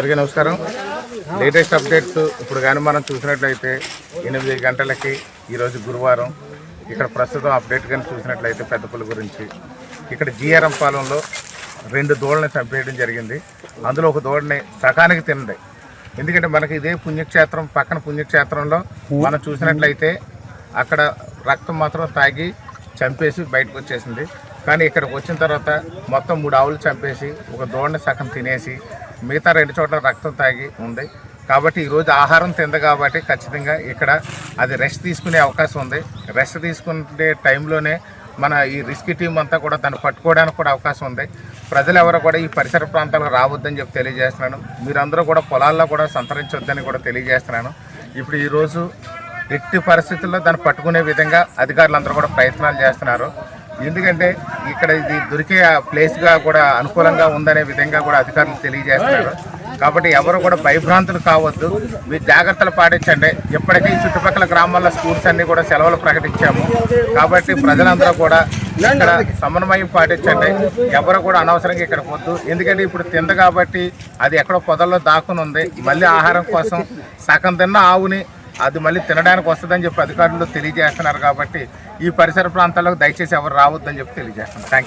అందరికీ నమస్కారం. Latest updates ఇప్పుడు కానీ మనం చూసినట్లయితే 8 గంటలకి ఈరోజు గురువారం ఇక్కడ ప్రస్తుతం అప్డేట్ కానీ చూసినట్లయితే పెద్దపల్లి గురించి ఇక్కడ జీఆర్ఎం పాలెంలో 2 దూడలను చంపేయడం జరిగింది. అందులో ఒక దూడని సకానికి తిన్నది. ఎందుకంటే మనకి ఇదే పుణ్యక్షేత్రం పక్కన పుణ్యక్షేత్రంలో మనం చూసినట్లయితే అక్కడ రక్తం మాత్రం తాగి చంపేసి బయటకు వచ్చేసింది. కానీ ఇక్కడికి వచ్చిన తర్వాత మొత్తం 3 ఆవులు చంపేసి ఒక దూడని సగం తినేసి మిగతా 2 చోట్ల రక్తం తాగి ఉంది. కాబట్టి ఈరోజు ఆహారం తింది కాబట్టి ఖచ్చితంగా ఇక్కడ అది రెస్ట్ తీసుకునే అవకాశం ఉంది. రెస్ట్ తీసుకునే టైంలోనే మన ఈ రెస్క్యూ టీం అంతా కూడా దాన్ని పట్టుకోవడానికి కూడా అవకాశం ఉంది. ప్రజలు ఎవరు కూడా ఈ పరిసర ప్రాంతాలకు రావద్దని చెప్పి తెలియజేస్తున్నాను. మీరందరూ కూడా పొలాల్లో కూడా సంతరించొద్దని కూడా తెలియజేస్తున్నాను. ఇప్పుడు ఈరోజు ఎట్టి పరిస్థితుల్లో దాన్ని పట్టుకునే విధంగా అధికారులందరూ కూడా ప్రయత్నాలు చేస్తున్నారు. ఎందుకంటే ఇక్కడ ఇది దొరికే ప్లేస్గా కూడా అనుకూలంగా ఉందనే విధంగా కూడా అధికారులు తెలియజేస్తున్నారు. కాబట్టి ఎవరు కూడా భయభ్రాంతులు కావద్దు, మీరు జాగ్రత్తలు పాటించండి. ఇప్పటికే ఈ చుట్టుపక్కల గ్రామాల్లో స్కూల్స్ అన్నీ కూడా సెలవులు ప్రకటించాము. కాబట్టి ప్రజలందరూ కూడా ఇక్కడ సమన్వయం పాటించండి. ఎవరు కూడా అనవసరంగా ఇక్కడికి వద్దు. ఎందుకంటే ఇప్పుడు తింద కాబట్టి అది ఎక్కడో పొదల్లో దాక్కుని ఉంది. మళ్ళీ ఆహారం కోసం సగం తిన్న ఆవుని అది మళ్ళీ తినడానికి వస్తుందని చెప్పి అధికారులు తెలియజేస్తున్నారు. కాబట్టి ఈ పరిసర ప్రాంతాలకు దయచేసి ఎవరు రావద్దని చెప్పి తెలియజేస్తున్నాను. Thank you.